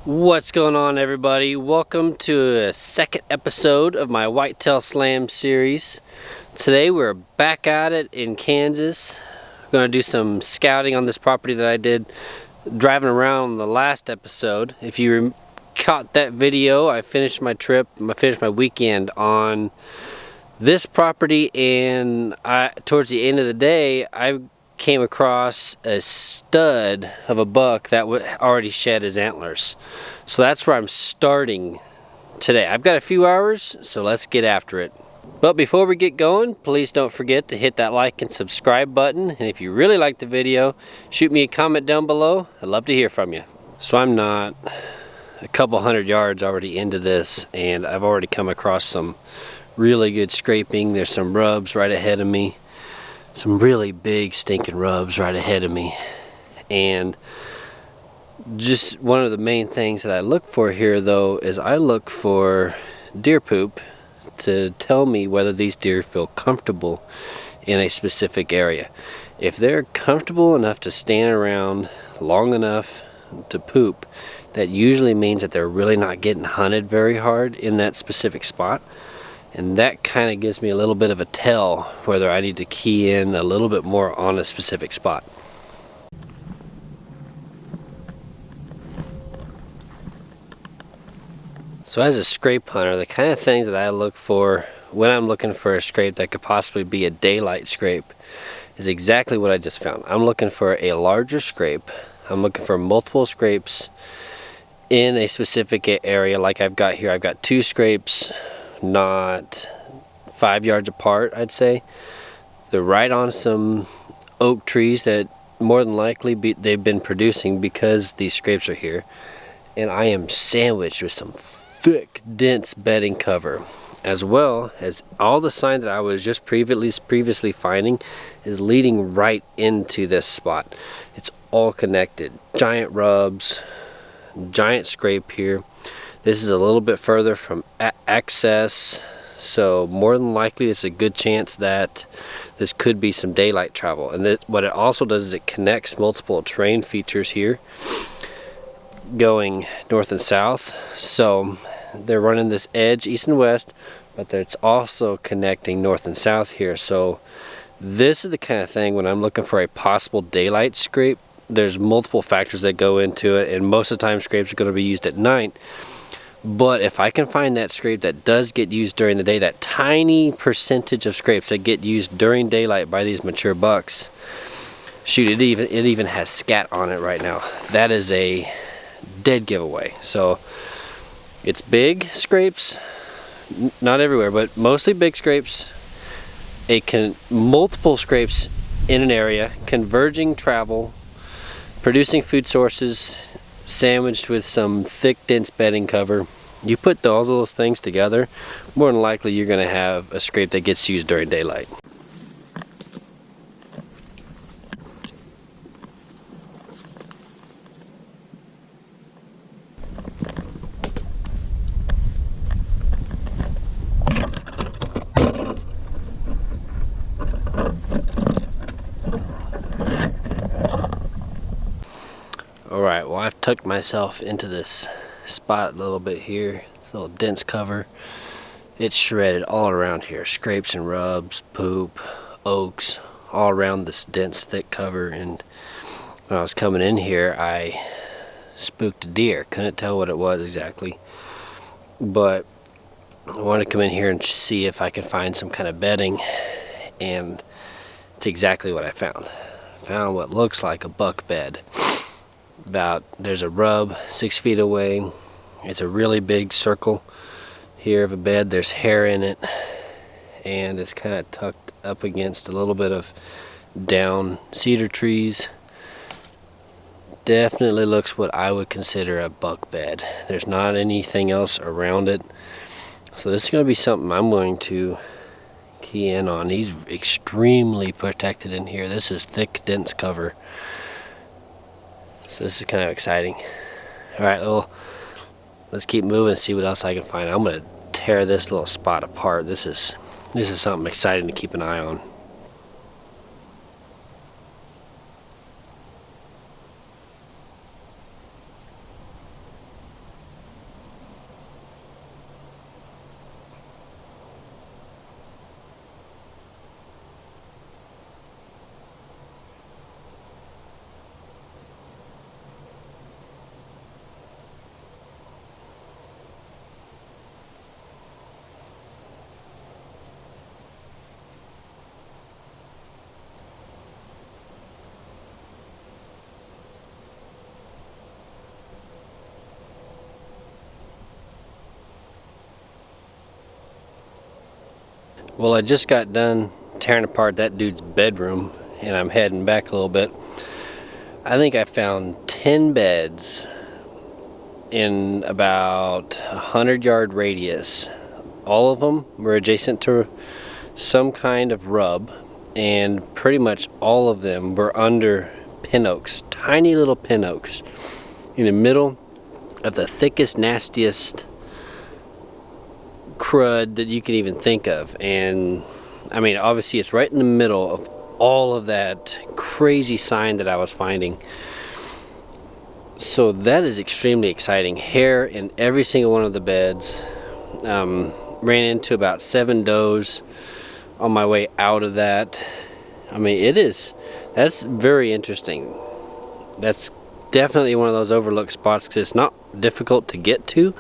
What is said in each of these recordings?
What's going on, everybody? Welcome to a second episode of my Whitetail Slam series. Today we're back at it in Kansas. We're going to do some scouting on this property that I did driving around the last episode. If you caught that video, I finished my trip, I finished my weekend on this property, and towards the end of the day I came across a stud of a buck that already shed his antlers. So that's where I'm starting today. I've got a few hours, so let's get after it. But before we get going, please don't forget to hit that like and subscribe button. And if you really like the video, shoot me a comment down below. I'd love to hear from you. So I'm not a couple hundred yards already into this, and I've already come across some really good scraping. There's some rubs right ahead of me. Some really big stinking rubs right ahead of me. And just one of the main things that I look for here, though, is I look for deer poop to tell me whether these deer feel comfortable in a specific area. If they're comfortable enough to stand around long enough to poop, that usually means that they're really not getting hunted very hard in that specific spot. And that kind of gives me a little bit of a tell whether I need to key in a little bit more on a specific spot. So as a scrape hunter, the kind of things that I look for when I'm looking for a scrape that could possibly be a daylight scrape is exactly what I just found. I'm looking for a larger scrape. I'm looking for multiple scrapes in a specific area like I've got here. I've got two scrapes, not 5 yards apart, I'd say. They're right on some oak trees that more than likely they've been producing because these scrapes are here. And I am sandwiched with some thick, dense bedding cover, as well as all the sign that I was just previously finding is leading right into this spot. It's all connected. Giant rubs, giant scrape here. This is a little bit further from access, so more than likely it's a good chance that this could be some daylight travel. And what it also does is it connects multiple terrain features here going north and south. So they're running this edge east and west, but it's also connecting north and south here. So this is the kind of thing when I'm looking for a possible daylight scrape, there's multiple factors that go into it, and most of the time scrapes are going to be used at night. But if I can find that scrape that does get used during the day, that tiny percentage of scrapes that get used during daylight by these mature bucks, shoot, it even has scat on it right now. That is a dead giveaway. So it's big scrapes, not everywhere, but mostly big scrapes. Multiple scrapes in an area, converging travel, producing food sources, sandwiched with some thick, dense bedding cover. You put all those things together, more than likely you're going to have a scrape that gets used during daylight. Alright, well, I've tucked myself into this spot a little bit here. This little dense cover. It's shredded all around here. Scrapes and rubs, poop, oaks, all around this dense, thick cover. And when I was coming in here, I spooked a deer. Couldn't tell what it was exactly. But I wanted to come in here and see if I could find some kind of bedding. And it's exactly what I found. I found what looks like a buck bed. There's a rub 6 feet away. It's a really big circle here of a bed. There's hair in it, and it's kind of tucked up against a little bit of down cedar trees. Definitely looks what I would consider a buck bed. There's not anything else around it, so this is going to be something I'm going to key in on. He's extremely protected in here. This is thick, dense cover. So this is kind of exciting. Alright, well, let's keep moving and see what else I can find. I'm going to tear this little spot apart. This is something exciting to keep an eye on. Well, I just got done tearing apart that dude's bedroom, and I'm heading back a little bit. I think I found 10 beds in about 100-yard radius. All of them were adjacent to some kind of rub, and pretty much all of them were under pin oaks, tiny little pin oaks, in the middle of the thickest, nastiest crud that you can even think of. And I mean, obviously it's right in the middle of all of that crazy sign that I was finding. So that is extremely exciting. Hair in every single one of the beds. Ran into about 7 does on my way out of that. I mean, that's very interesting. That's definitely one of those overlooked spots because it's not difficult to get to,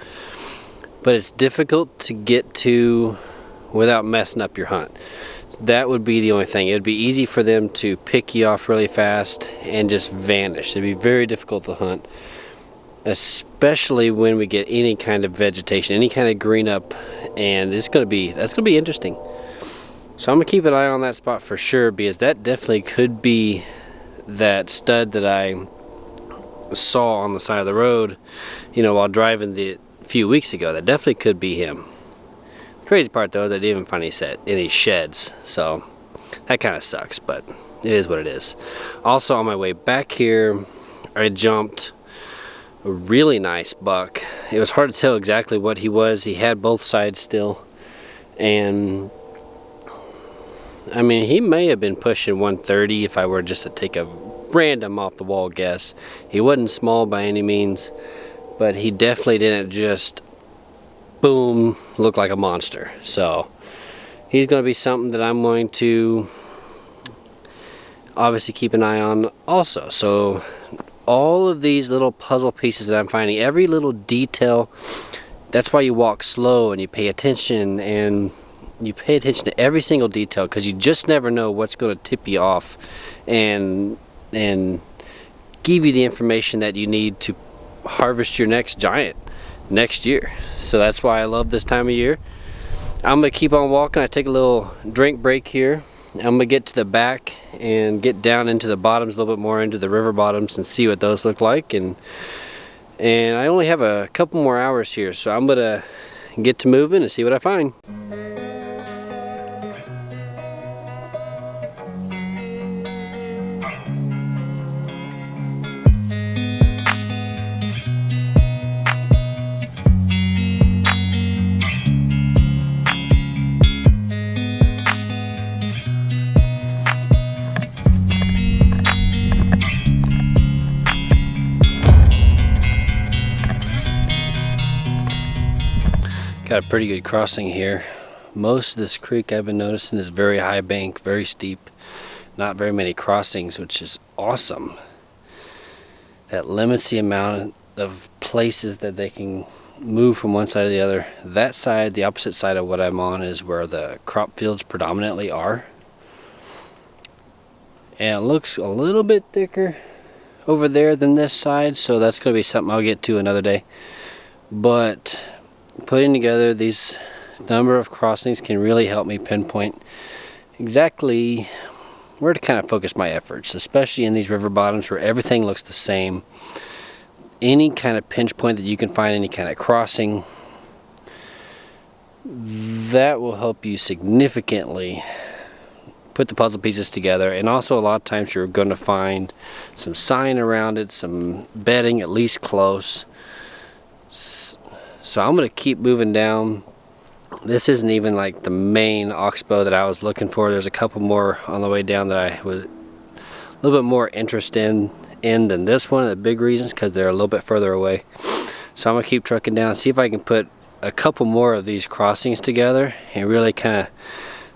but it's difficult to get to without messing up your hunt. That would be the only thing. It would be easy for them to pick you off really fast and just vanish. It'd be very difficult to hunt, especially when we get any kind of vegetation, any kind of green up, and that's gonna be interesting. So I'm gonna keep an eye on that spot for sure, because that definitely could be that stud that I saw on the side of the road, you know, while driving a few weeks ago. That definitely could be him. The crazy part though is I didn't even find any sheds, so that kind of sucks, but it is what it is. Also, on my way back here, I jumped a really nice buck. It was hard to tell exactly what he was. He had both sides still, and I mean, he may have been pushing 130 if I were just to take a random off the wall guess. He wasn't small by any means, but he definitely didn't just boom look like a monster. So he's going to be something that I'm going to obviously keep an eye on also. So all of these little puzzle pieces that I'm finding, every little detail, that's why you walk slow and you pay attention, and you pay attention to every single detail, because you just never know what's going to tip you off and give you the information that you need to harvest your next giant next year. So that's why I love this time of year. I'm gonna keep on walking. I take a little drink break here. I'm gonna get to the back and get down into the bottoms a little bit more, into the river bottoms, and see what those look like. And I only have a couple more hours here, so I'm gonna get to moving and see what I find. Got a pretty good crossing here. Most of this creek I've been noticing is very high bank, very steep, not very many crossings, which is awesome. That limits the amount of places that they can move from one side to the other. That side, the opposite side of what I'm on, is where the crop fields predominantly are. And it looks a little bit thicker over there than this side, so that's going to be something I'll get to another day. But putting together these number of crossings can really help me pinpoint exactly where to kind of focus my efforts, especially in these river bottoms where everything looks the same. Any kind of pinch point that you can find, any kind of crossing, that will help you significantly put the puzzle pieces together. And also, a lot of times you're going to find some sign around it, some bedding at least close. So I'm going to keep moving down. This isn't even like the main oxbow that I was looking for. There's a couple more on the way down that I was a little bit more interested in than this one. The big reasons because they're a little bit further away. So I'm going to keep trucking down, see if I can put a couple more of these crossings together and really kind of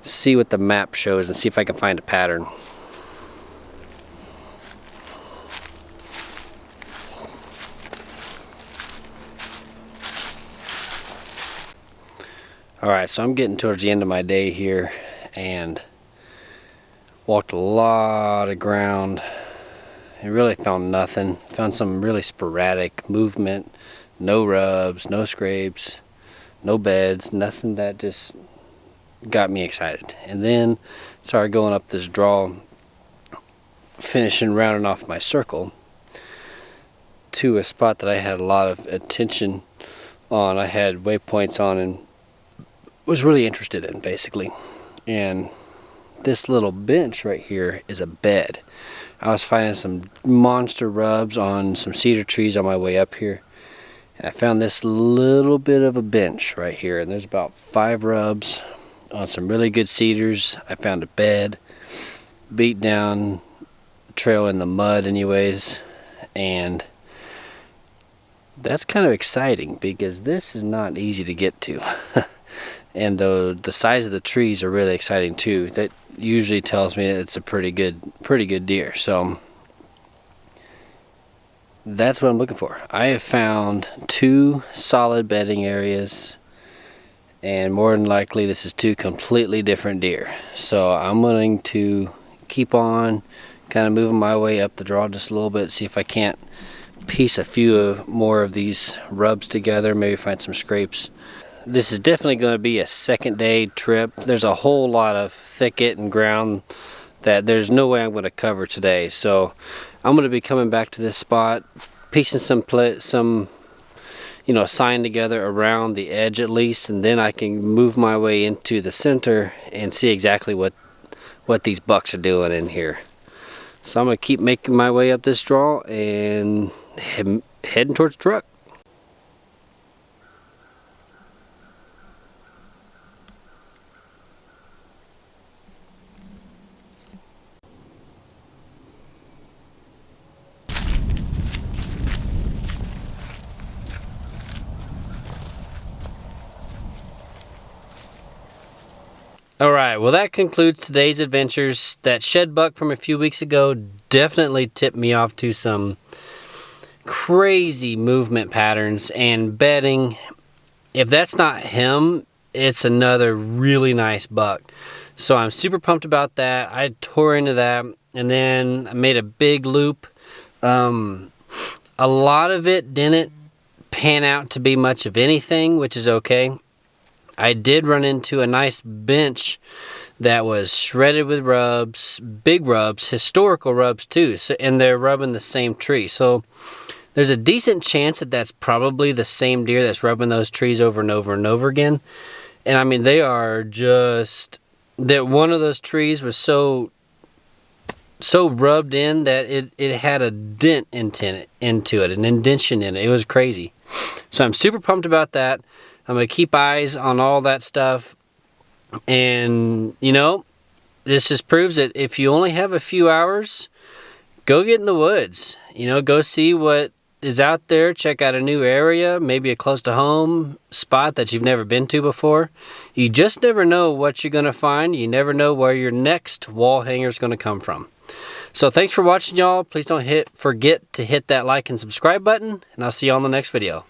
see what the map shows and see if I can find a pattern. Alright, so I'm getting towards the end of my day here and walked a lot of ground. I really found nothing. Found some really sporadic movement, no rubs, no scrapes, no beds, nothing that just got me excited. And then started going up this draw, finishing rounding off my circle to a spot that I had a lot of attention on. I had waypoints on and was really interested in, basically. And this little bench right here is a bed. I was finding some monster rubs on some cedar trees on my way up here. And I found this little bit of a bench right here, and there's about 5 rubs on some really good cedars. I found a bed, beat down trail in the mud anyways, and that's kind of exciting because this is not easy to get to. And the size of the trees are really exciting too. That usually tells me it's a pretty good deer. So that's what I'm looking for. I have found 2 solid bedding areas, and more than likely this is 2 completely different deer. So I'm going to keep on kind of moving my way up the draw just a little bit, see if I can't piece a few more of these rubs together, maybe find some scrapes. This is definitely going to be a second day trip. There's a whole lot of thicket and ground that there's no way I'm going to cover today. So I'm going to be coming back to this spot, piecing some sign together around the edge at least, and then I can move my way into the center and see exactly what these bucks are doing in here. So I'm going to keep making my way up this draw and heading towards the truck. Alright, well that concludes today's adventures. That shed buck from a few weeks ago definitely tipped me off to some crazy movement patterns and bedding. If that's not him, it's another really nice buck. So I'm super pumped about that. I tore into that and then I made a big loop. A lot of it didn't pan out to be much of anything, which is okay. I did run into a nice bench that was shredded with rubs, big rubs, historical rubs too, and they're rubbing the same tree. So there's a decent chance that that's probably the same deer that's rubbing those trees over and over and over again. And I mean, they are just, that one of those trees was so rubbed in that it had a dent into it, an indention in it. It was crazy. So I'm super pumped about that. I'm going to keep eyes on all that stuff. And, this just proves that if you only have a few hours, go get in the woods. Go see what is out there. Check out a new area, maybe a close to home spot that you've never been to before. You just never know what you're going to find. You never know where your next wall hanger is going to come from. So thanks for watching, y'all. Please don't forget to hit that like and subscribe button, and I'll see you on the next video.